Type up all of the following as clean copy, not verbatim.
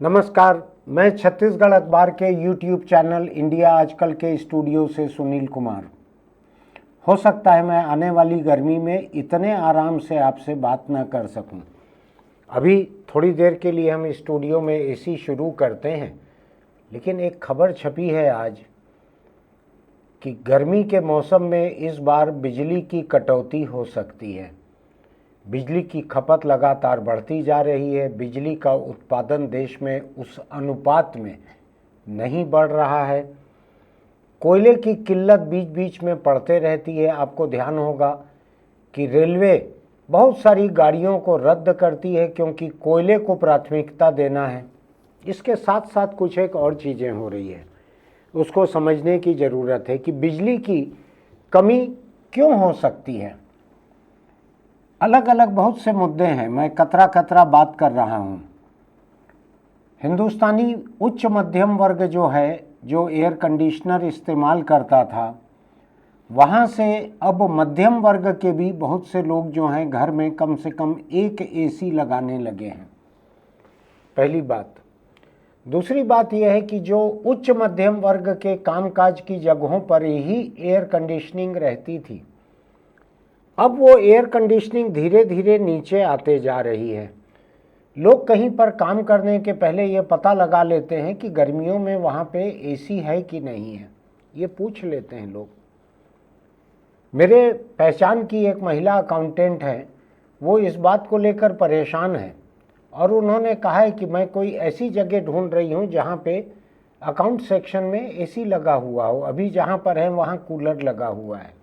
नमस्कार। मैं छत्तीसगढ़ अखबार के यूट्यूब चैनल इंडिया आजकल के स्टूडियो से सुनील कुमार। हो सकता है मैं आने वाली गर्मी में इतने आराम से आपसे बात न कर सकूं। अभी थोड़ी देर के लिए हम स्टूडियो में एसी शुरू करते हैं, लेकिन एक खबर छपी है आज कि गर्मी के मौसम में इस बार बिजली की कटौती हो सकती है। बिजली की खपत लगातार बढ़ती जा रही है। बिजली का उत्पादन देश में उस अनुपात में नहीं बढ़ रहा है। कोयले की किल्लत बीच बीच में पड़ते रहती है। आपको ध्यान होगा कि रेलवे बहुत सारी गाड़ियों को रद्द करती है क्योंकि कोयले को प्राथमिकता देना है। इसके साथ साथ कुछ एक और चीज़ें हो रही है, उसको समझने की ज़रूरत है कि बिजली की कमी क्यों हो सकती है। अलग अलग बहुत से मुद्दे हैं, मैं कतरा कतरा बात कर रहा हूँ। हिंदुस्तानी उच्च मध्यम वर्ग जो है, जो एयर कंडीशनर इस्तेमाल करता था, वहाँ से अब मध्यम वर्ग के भी बहुत से लोग जो हैं घर में कम से कम एक एसी लगाने लगे हैं। पहली बात। दूसरी बात यह है कि जो उच्च मध्यम वर्ग के कामकाज की जगहों पर ही एयर कंडीशनिंग रहती थी, अब वो एयर कंडीशनिंग धीरे धीरे नीचे आते जा रही है। लोग कहीं पर काम करने के पहले ये पता लगा लेते हैं कि गर्मियों में वहाँ पे एसी है कि नहीं है, ये पूछ लेते हैं लोग। मेरे पहचान की एक महिला अकाउंटेंट है, वो इस बात को लेकर परेशान है और उन्होंने कहा है कि मैं कोई ऐसी जगह ढूंढ रही हूँ जहाँ पे अकाउंट सेक्शन में एसी लगा हुआ हो। अभी जहाँ पर है वहाँ कूलर लगा हुआ है,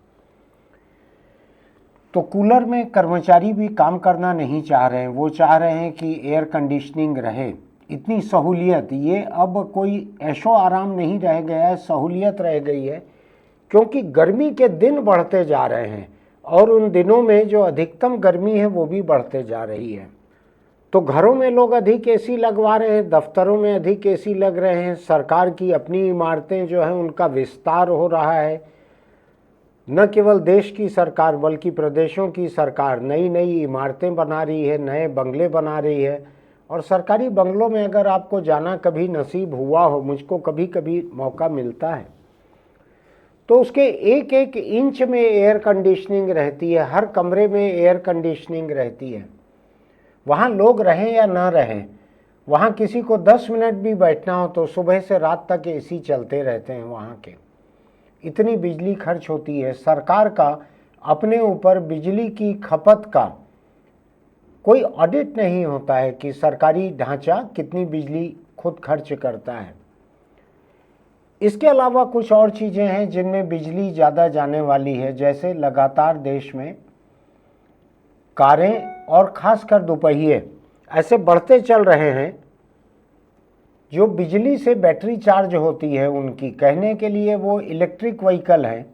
तो कूलर में कर्मचारी भी काम करना नहीं चाह रहे हैं। वो चाह रहे हैं कि एयर कंडीशनिंग रहे। इतनी सहूलियत, ये अब कोई ऐशो आराम नहीं रह गया है, सहूलियत रह गई है, क्योंकि गर्मी के दिन बढ़ते जा रहे हैं और उन दिनों में जो अधिकतम गर्मी है वो भी बढ़ते जा रही है। तो घरों में लोग अधिक एसी लगवा रहे हैं, दफ्तरों में अधिक एसी लग रहे हैं, सरकार की अपनी इमारतें जो हैं उनका विस्तार हो रहा है। न केवल देश की सरकार बल्कि प्रदेशों की सरकार नई नई इमारतें बना रही है, नए बंगले बना रही है। और सरकारी बंगलों में अगर आपको जाना कभी नसीब हुआ हो, मुझको कभी कभी मौका मिलता है, तो उसके एक एक इंच में एयर कंडीशनिंग रहती है, हर कमरे में एयर कंडीशनिंग रहती है। वहाँ लोग रहें या ना रहें, वहाँ किसी को 10 मिनट भी बैठना हो तो सुबह से रात तक एसी चलते रहते हैं वहाँ के। इतनी बिजली खर्च होती है। सरकार का अपने ऊपर बिजली की खपत का कोई ऑडिट नहीं होता है कि सरकारी ढांचा कितनी बिजली खुद खर्च करता है। इसके अलावा कुछ और चीज़ें हैं जिनमें बिजली ज़्यादा जाने वाली है, जैसे लगातार देश में कारें और ख़ासकर दोपहिए ऐसे बढ़ते चल रहे हैं जो बिजली से बैटरी चार्ज होती है। उनकी कहने के लिए वो इलेक्ट्रिक व्हीकल है,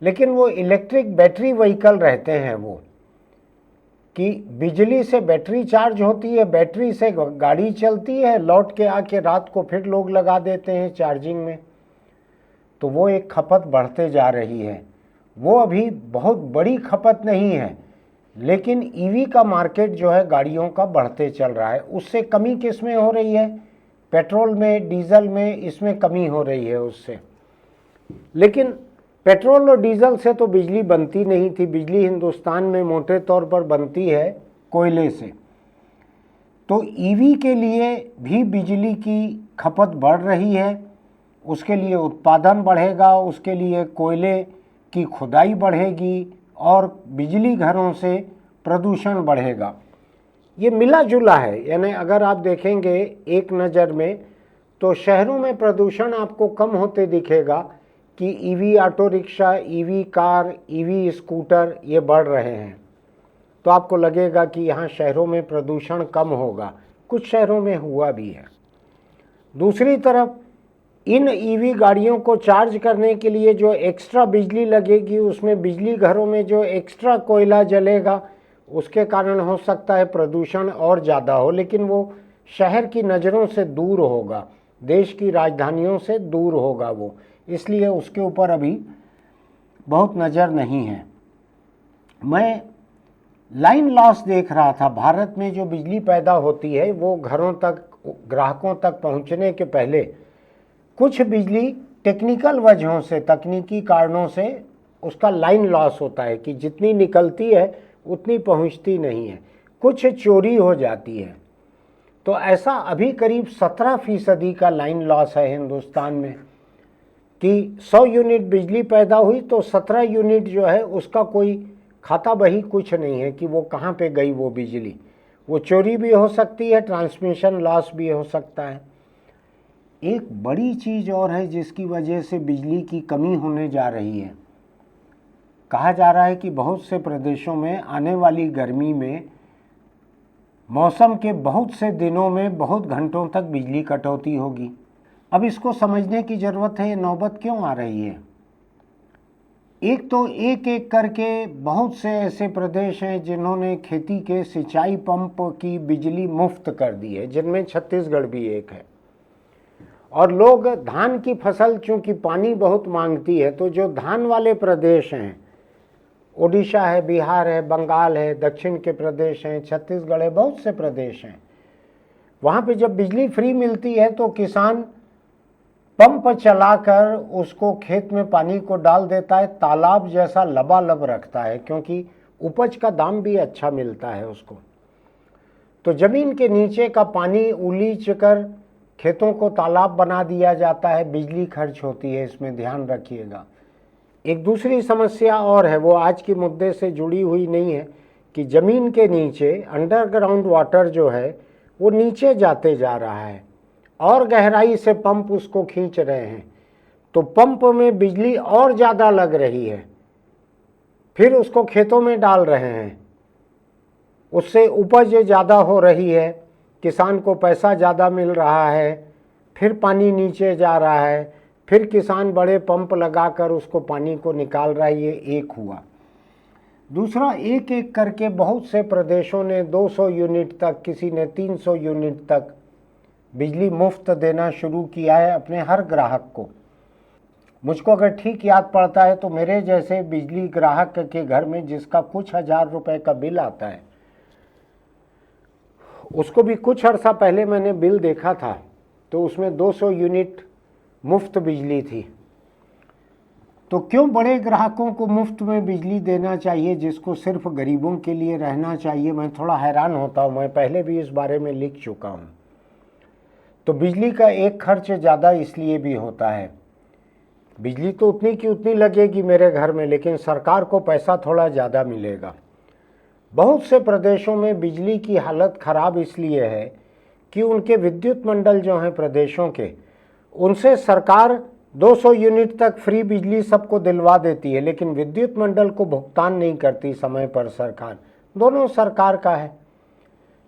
लेकिन वो इलेक्ट्रिक बैटरी व्हीकल रहते हैं। वो कि बिजली से बैटरी चार्ज होती है, बैटरी से गाड़ी चलती है, लौट के आके रात को फिर लोग लगा देते हैं चार्जिंग में। तो वो एक खपत बढ़ते जा रही है। वो अभी बहुत बड़ी खपत नहीं है, लेकिन ईवी का मार्केट जो है गाड़ियों का बढ़ते चल रहा है। उससे कमी किस में हो रही है? पेट्रोल में, डीजल में, इसमें कमी हो रही है उससे। लेकिन पेट्रोल और डीजल से तो बिजली बनती नहीं थी। बिजली हिंदुस्तान में मोटे तौर पर बनती है कोयले से। तो ईवी के लिए भी बिजली की खपत बढ़ रही है, उसके लिए उत्पादन बढ़ेगा, उसके लिए कोयले की खुदाई बढ़ेगी और बिजली घरों से प्रदूषण बढ़ेगा। ये मिला जुला है। यानी अगर आप देखेंगे एक नज़र में तो शहरों में प्रदूषण आपको कम होते दिखेगा कि EV auto rickshaw, EV car, EV scooter ये बढ़ रहे हैं, तो आपको लगेगा कि यहाँ शहरों में प्रदूषण कम होगा। कुछ शहरों में हुआ भी है। दूसरी तरफ इन ईवी गाड़ियों को चार्ज करने के लिए जो एक्स्ट्रा बिजली लगेगी, उसमें बिजली घरों में जो एक्स्ट्रा कोयला जलेगा, उसके कारण हो सकता है प्रदूषण और ज़्यादा हो, लेकिन वो शहर की नज़रों से दूर होगा, देश की राजधानियों से दूर होगा वो, इसलिए उसके ऊपर अभी बहुत नज़र नहीं है। मैं लाइन लॉस देख रहा था। भारत में जो बिजली पैदा होती है वो घरों तक ग्राहकों तक पहुंचने के पहले कुछ बिजली टेक्निकल वजहों से, तकनीकी कारणों से उसका लाइन लॉस होता है कि जितनी निकलती है उतनी पहुंचती नहीं है, कुछ चोरी हो जाती है। तो ऐसा अभी करीब 17% का लाइन लॉस है हिंदुस्तान में कि 100 यूनिट बिजली पैदा हुई तो 17 यूनिट जो है उसका कोई खाता बही कुछ नहीं है कि वो कहाँ पे गई वो बिजली। वो चोरी भी हो सकती है, ट्रांसमिशन लॉस भी हो सकता है। एक बड़ी चीज़ और है जिसकी वजह से बिजली की कमी होने जा रही है। कहा जा रहा है कि बहुत से प्रदेशों में आने वाली गर्मी में मौसम के बहुत से दिनों में बहुत घंटों तक बिजली कटौती होगी। अब इसको समझने की ज़रूरत है ये नौबत क्यों आ रही है। एक तो एक एक करके बहुत से ऐसे प्रदेश हैं जिन्होंने खेती के सिंचाई पंप की बिजली मुफ्त कर दी है, जिनमें छत्तीसगढ़ भी एक है। और लोग धान की फसल चूँकि पानी बहुत मांगती है, तो जो धान वाले प्रदेश हैं, ओडिशा है, बिहार है, बंगाल है, दक्षिण के प्रदेश हैं, छत्तीसगढ़ है, बहुत से प्रदेश हैं, वहाँ पे जब बिजली फ्री मिलती है तो किसान पंप चलाकर उसको खेत में पानी को डाल देता है, तालाब जैसा लबालब रखता है, क्योंकि उपज का दाम भी अच्छा मिलता है उसको। तो ज़मीन के नीचे का पानी उलीच कर खेतों को तालाब बना दिया जाता है, बिजली खर्च होती है, इसमें ध्यान रखिएगा। एक दूसरी समस्या और है, वो आज के मुद्दे से जुड़ी हुई नहीं है, कि ज़मीन के नीचे अंडरग्राउंड वाटर जो है वो नीचे जाते जा रहा है और गहराई से पंप उसको खींच रहे हैं, तो पंप में बिजली और ज़्यादा लग रही है, फिर उसको खेतों में डाल रहे हैं, उससे उपज ज़्यादा हो रही है, किसान को पैसा ज़्यादा मिल रहा है, फिर पानी नीचे जा रहा है, फिर किसान बड़े पंप लगाकर उसको पानी को निकाल रहा है। ये एक हुआ। दूसरा, एक एक करके बहुत से प्रदेशों ने 200 यूनिट तक, किसी ने 300 यूनिट तक बिजली मुफ्त देना शुरू किया है अपने हर ग्राहक को। मुझको अगर ठीक याद पड़ता है तो मेरे जैसे बिजली ग्राहक के घर में जिसका कुछ हजार रुपए का बिल आता है, उसको भी कुछ अर्सा पहले मैंने बिल देखा था, तो उसमें 200 यूनिट मुफ्त बिजली थी। तो क्यों बड़े ग्राहकों को मुफ्त में बिजली देना चाहिए जिसको सिर्फ गरीबों के लिए रहना चाहिए, मैं थोड़ा हैरान होता हूँ। मैं पहले भी इस बारे में लिख चुका हूँ। तो बिजली का एक खर्च ज़्यादा इसलिए भी होता है, बिजली तो उतनी की उतनी लगेगी मेरे घर में, लेकिन सरकार को पैसा थोड़ा ज़्यादा मिलेगा। बहुत से प्रदेशों में बिजली की हालत ख़राब इसलिए है कि उनके विद्युत मंडल जो हैं प्रदेशों के, उनसे सरकार 200 यूनिट तक फ्री बिजली सबको दिलवा देती है, लेकिन विद्युत मंडल को भुगतान नहीं करती समय पर सरकार। दोनों सरकार का है,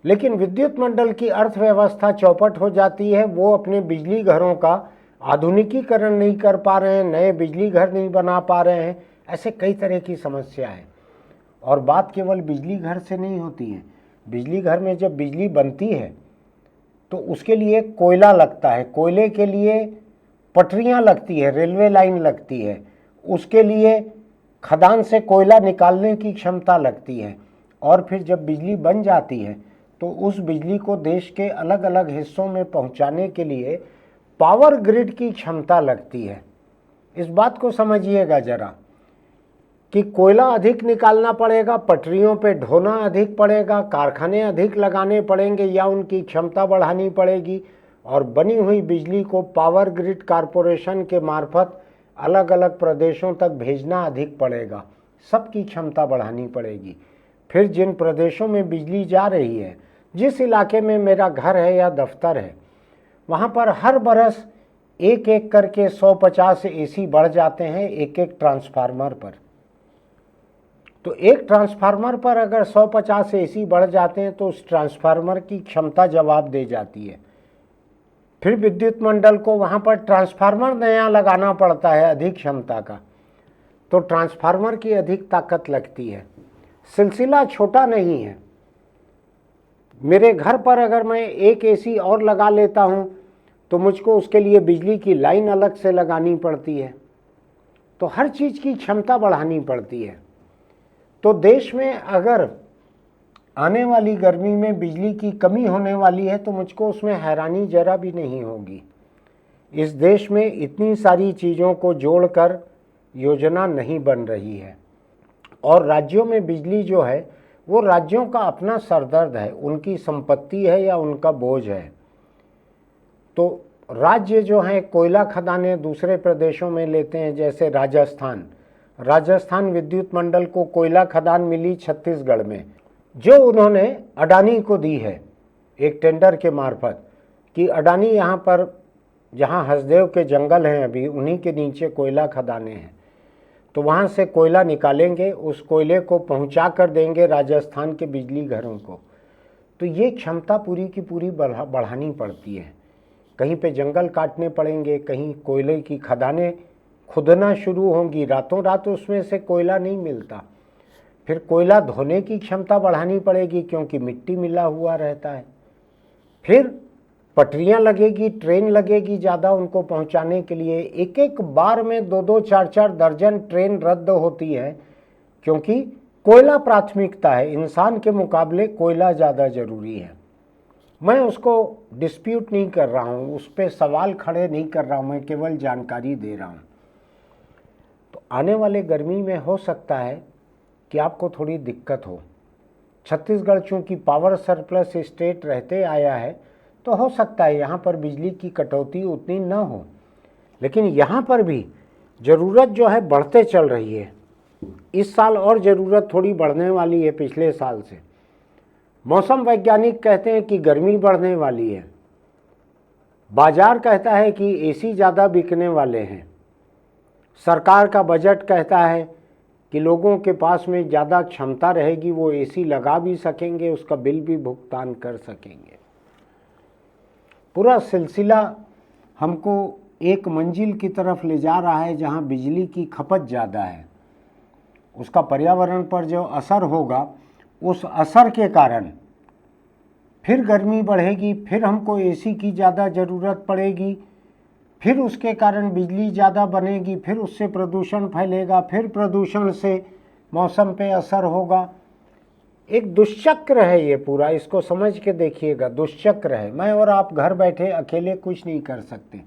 लेकिन विद्युत मंडल की अर्थव्यवस्था चौपट हो जाती है। वो अपने बिजली घरों का आधुनिकीकरण नहीं कर पा रहे हैं, नए बिजली घर नहीं बना पा रहे हैं। ऐसे कई तरह की समस्या है। और बात केवल बिजली घर से नहीं होती है। बिजली घर में जब बिजली बनती है तो उसके लिए कोयला लगता है, कोयले के लिए पटरियां लगती है, रेलवे लाइन लगती है, उसके लिए खदान से कोयला निकालने की क्षमता लगती है। और फिर जब बिजली बन जाती है तो उस बिजली को देश के अलग अलग हिस्सों में पहुंचाने के लिए पावर ग्रिड की क्षमता लगती है। इस बात को समझिएगा जरा कि कोयला अधिक निकालना पड़ेगा, पटरियों पे ढोना अधिक पड़ेगा, कारखाने अधिक लगाने पड़ेंगे या उनकी क्षमता बढ़ानी पड़ेगी, और बनी हुई बिजली को पावर ग्रिड कारपोरेशन के मार्फत अलग अलग प्रदेशों तक भेजना अधिक पड़ेगा, सबकी क्षमता बढ़ानी पड़ेगी। फिर जिन प्रदेशों में बिजली जा रही है, जिस इलाके में मेरा घर है या दफ्तर है, वहाँ पर हर बरस एक एक करके 150 एसी बढ़ जाते हैं एक एक ट्रांसफार्मर पर। तो एक ट्रांसफार्मर पर अगर 150 एसी बढ़ जाते हैं तो उस ट्रांसफार्मर की क्षमता जवाब दे जाती है। फिर विद्युत मंडल को वहाँ पर ट्रांसफार्मर नया लगाना पड़ता है अधिक क्षमता का, तो ट्रांसफार्मर की अधिक ताकत लगती है। सिलसिला छोटा नहीं है। मेरे घर पर अगर मैं एक एसी और लगा लेता हूँ तो मुझको उसके लिए बिजली की लाइन अलग से लगानी पड़ती है। तो हर चीज़ की क्षमता बढ़ानी पड़ती है। तो देश में अगर आने वाली गर्मी में बिजली की कमी होने वाली है तो मुझको उसमें हैरानी जरा भी नहीं होगी। इस देश में इतनी सारी चीज़ों को जोड़कर योजना नहीं बन रही है और राज्यों में बिजली जो है वो राज्यों का अपना सरदर्द है, उनकी संपत्ति है या उनका बोझ है। तो राज्य जो हैं कोयला खदानें दूसरे प्रदेशों में लेते हैं, जैसे राजस्थान विद्युत मंडल को कोयला खदान मिली छत्तीसगढ़ में, जो उन्होंने अडानी को दी है एक टेंडर के मार्फत कि अडानी यहाँ पर जहाँ हसदेव के जंगल हैं अभी उन्हीं के नीचे कोयला खदानें हैं, तो वहाँ से कोयला निकालेंगे, उस कोयले को पहुँचा कर देंगे राजस्थान के बिजली घरों को। तो ये क्षमता पूरी की पूरी बढ़ानी पड़ती है। कहीं पे जंगल काटने पड़ेंगे, कहीं कोयले की खदानें खुदना शुरू होंगी, रातों रात उसमें से कोयला नहीं मिलता। फिर कोयला धोने की क्षमता बढ़ानी पड़ेगी क्योंकि मिट्टी मिला हुआ रहता है। फिर पटरियां लगेगी, ट्रेन लगेगी ज़्यादा उनको पहुंचाने के लिए। एक एक बार में 2-2, 4-4 दर्जन ट्रेन रद्द होती है क्योंकि कोयला प्राथमिकता है, इंसान के मुकाबले कोयला ज़्यादा ज़रूरी है। मैं उसको डिस्प्यूट नहीं कर रहा हूँ, उस पर सवाल खड़े नहीं कर रहा हूँ, मैं केवल जानकारी दे रहा हूँ। तो आने वाले गर्मी में हो सकता है कि आपको थोड़ी दिक्कत हो। छत्तीसगढ़ चूँकि पावर सरप्लस स्टेट रहते आया है तो हो सकता है यहाँ पर बिजली की कटौती उतनी न हो, लेकिन यहाँ पर भी ज़रूरत जो है बढ़ते चल रही है। इस साल और ज़रूरत थोड़ी बढ़ने वाली है पिछले साल से। मौसम वैज्ञानिक कहते हैं कि गर्मी बढ़ने वाली है, बाजार कहता है कि एसी ज़्यादा बिकने वाले हैं, सरकार का बजट कहता है कि लोगों के पास में ज़्यादा क्षमता रहेगी, वो एसी लगा भी सकेंगे, उसका बिल भी भुगतान कर सकेंगे। पूरा सिलसिला हमको एक मंजिल की तरफ ले जा रहा है जहाँ बिजली की खपत ज़्यादा है। उसका पर्यावरण पर जो असर होगा, उस असर के कारण फिर गर्मी बढ़ेगी, फिर हमको एसी की ज़्यादा ज़रूरत पड़ेगी, फिर उसके कारण बिजली ज़्यादा बनेगी, फिर उससे प्रदूषण फैलेगा, फिर प्रदूषण से मौसम पे असर होगा। एक दुष्चक्र है ये पूरा, इसको समझ के देखिएगा, दुष्चक्र है। मैं और आप घर बैठे अकेले कुछ नहीं कर सकते,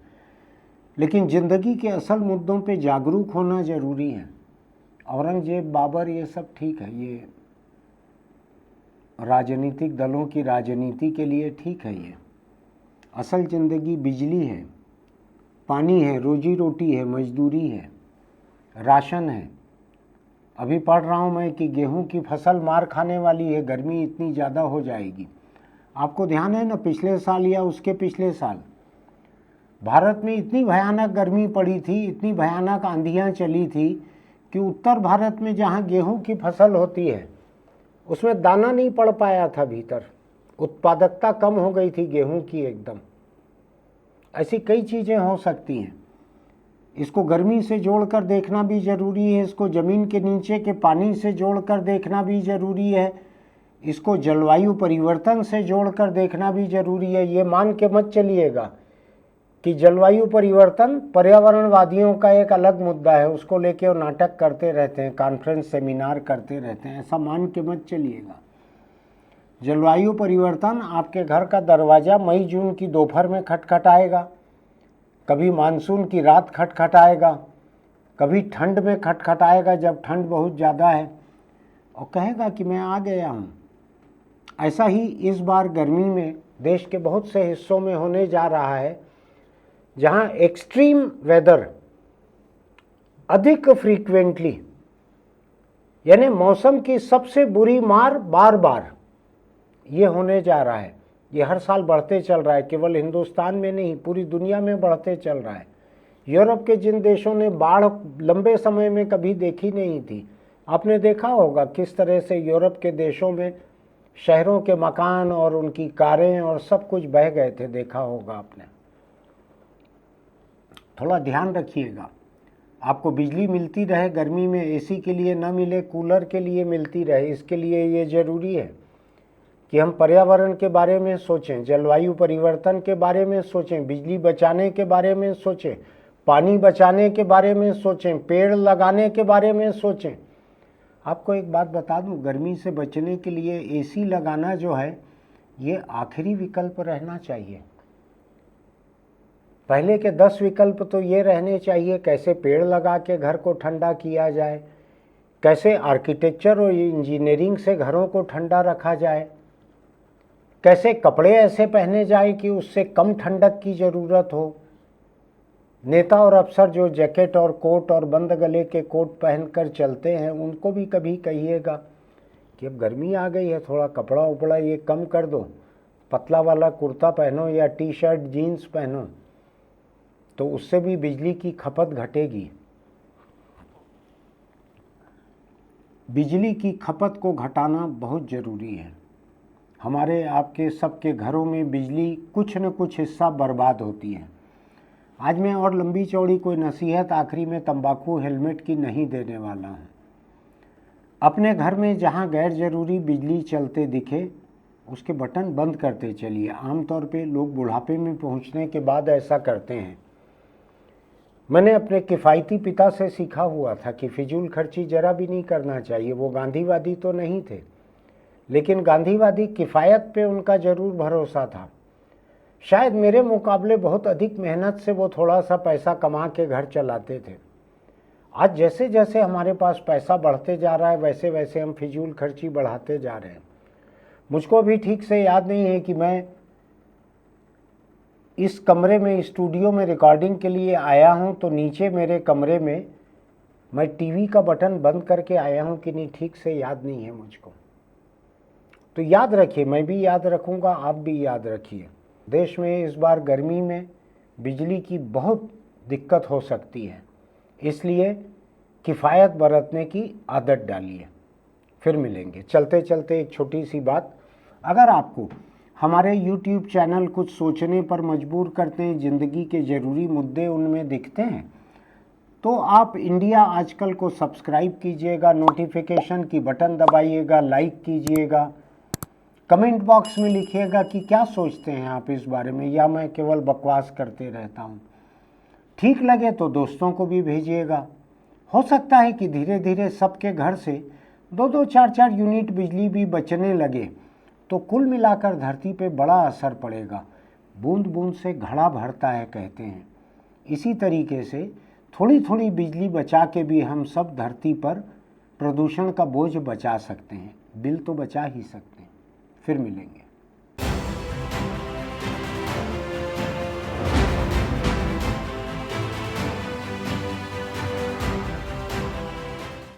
लेकिन ज़िंदगी के असल मुद्दों पे जागरूक होना ज़रूरी है। औरंगजेब, बाबर, ये सब ठीक है, ये राजनीतिक दलों की राजनीति के लिए ठीक है। ये असल ज़िंदगी बिजली है, पानी है, रोजी रोटी है, मजदूरी है, राशन है। अभी पढ़ रहा हूँ मैं कि गेहूं की फसल मार खाने वाली है, गर्मी इतनी ज़्यादा हो जाएगी। आपको ध्यान है ना, पिछले साल या उसके पिछले साल भारत में इतनी भयानक गर्मी पड़ी थी, इतनी भयानक आंधियाँ चली थी कि उत्तर भारत में जहाँ गेहूं की फसल होती है उसमें दाना नहीं पड़ पाया था भीतर, उत्पादकता कम हो गई थी गेहूं की एकदम। ऐसी कई चीज़ें हो सकती हैं। इसको गर्मी से जोड़कर देखना भी ज़रूरी है, इसको ज़मीन के नीचे के पानी से जोड़कर देखना भी ज़रूरी है, इसको जलवायु परिवर्तन से जोड़कर देखना भी ज़रूरी है। ये मान के मत चलिएगा कि जलवायु परिवर्तन पर्यावरणवादियों का एक अलग मुद्दा है, उसको लेके वो नाटक करते रहते हैं, कॉन्फ्रेंस सेमिनार करते रहते हैं, ऐसा मान के मत चलिएगा। जलवायु परिवर्तन आपके घर का दरवाज़ा मई जून की दोपहर में खटखटाएगा, कभी मानसून की रात खटखटाएगा, कभी ठंड में खटखटाएगा जब ठंड बहुत ज़्यादा है, और कहेगा कि मैं आ गया हूँ। ऐसा ही इस बार गर्मी में देश के बहुत से हिस्सों में होने जा रहा है, जहाँ एक्सट्रीम वेदर अधिक फ्रीक्वेंटली, यानी मौसम की सबसे बुरी मार बार बार ये होने जा रहा है। ये हर साल बढ़ते चल रहा है, केवल हिंदुस्तान में नहीं पूरी दुनिया में बढ़ते चल रहा है। यूरोप के जिन देशों ने बाढ़ लंबे समय में कभी देखी नहीं थी, आपने देखा होगा किस तरह से यूरोप के देशों में शहरों के मकान और उनकी कारें और सब कुछ बह गए थे, देखा होगा आपने। थोड़ा ध्यान रखिएगा, आपको बिजली मिलती रहे गर्मी में, एसी के लिए न मिले, कूलर के लिए मिलती रहे, इसके लिए ये ज़रूरी है कि हम पर्यावरण के बारे में सोचें, जलवायु परिवर्तन के बारे में सोचें, बिजली बचाने के बारे में सोचें, पानी बचाने के बारे में सोचें, पेड़ लगाने के बारे में सोचें। आपको एक बात बता दूं, गर्मी से बचने के लिए एसी लगाना जो है ये आखिरी विकल्प रहना चाहिए। पहले के 10 विकल्प तो ये रहने चाहिए कैसे पेड़ लगा के घर को ठंडा किया जाए, कैसे आर्किटेक्चर और इंजीनियरिंग से घरों को ठंडा रखा जाए, कैसे कपड़े ऐसे पहने जाए कि उससे कम ठंडक की ज़रूरत हो। नेता और अफसर जो जैकेट और कोट और बंद गले के कोट पहनकर चलते हैं उनको भी कभी कहिएगा कि अब गर्मी आ गई है, थोड़ा कपड़ा उपड़ा ये कम कर दो, पतला वाला कुर्ता पहनो या टी शर्ट जीन्स पहनो, तो उससे भी बिजली की खपत घटेगी। बिजली की खपत को घटाना बहुत ज़रूरी है। हमारे आपके सबके घरों में बिजली कुछ न कुछ हिस्सा बर्बाद होती है। आज मैं और लंबी चौड़ी कोई नसीहत आखिरी में तंबाकू हेलमेट की नहीं देने वाला हूँ। अपने घर में जहाँ गैर ज़रूरी बिजली चलते दिखे उसके बटन बंद करते चलिए। आमतौर पे लोग बुढ़ापे में पहुँचने के बाद ऐसा करते हैं। मैंने अपने किफ़ायती पिता से सीखा हुआ था कि फिजूल खर्ची ज़रा भी नहीं करना चाहिए। वो गांधीवादी तो नहीं थे, लेकिन गांधीवादी किफ़ायत पे उनका ज़रूर भरोसा था। शायद मेरे मुकाबले बहुत अधिक मेहनत से वो थोड़ा सा पैसा कमा के घर चलाते थे। आज जैसे जैसे हमारे पास पैसा बढ़ते जा रहा है वैसे वैसे हम फिजूल खर्ची बढ़ाते जा रहे हैं। मुझको भी ठीक से याद नहीं है कि मैं इस कमरे में स्टूडियो में रिकॉर्डिंग के लिए आया हूं तो नीचे मेरे कमरे में मैं टीवी का बटन बंद करके आया हूं कि नहीं, ठीक से याद नहीं है मुझको। तो याद रखिए, मैं भी याद रखूंगा, आप भी याद रखिए। देश में इस बार गर्मी में बिजली की बहुत दिक्कत हो सकती है, इसलिए किफ़ायत बरतने की आदत डालिए। फिर मिलेंगे। चलते चलते एक छोटी सी बात, अगर आपको हमारे YouTube चैनल कुछ सोचने पर मजबूर करते हैं, ज़िंदगी के ज़रूरी मुद्दे उनमें दिखते हैं, तो आप इंडिया आजकल को सब्सक्राइब कीजिएगा, नोटिफिकेशन की बटन दबाइएगा, लाइक कीजिएगा, कमेंट बॉक्स में लिखिएगा कि क्या सोचते हैं आप इस बारे में, या मैं केवल बकवास करते रहता हूँ। ठीक लगे तो दोस्तों को भी भेजिएगा। हो सकता है कि धीरे धीरे सबके घर से 2-2, 4-4 यूनिट बिजली भी बचने लगे तो कुल मिलाकर धरती पे बड़ा असर पड़ेगा। बूंद बूंद से घड़ा भरता है कहते हैं। इसी तरीके से थोड़ी थोड़ी बिजली बचा के भी हम सब धरती पर प्रदूषण का बोझ बचा सकते हैं। बिल तो बचा ही सकते हैं। फिर मिलेंगे।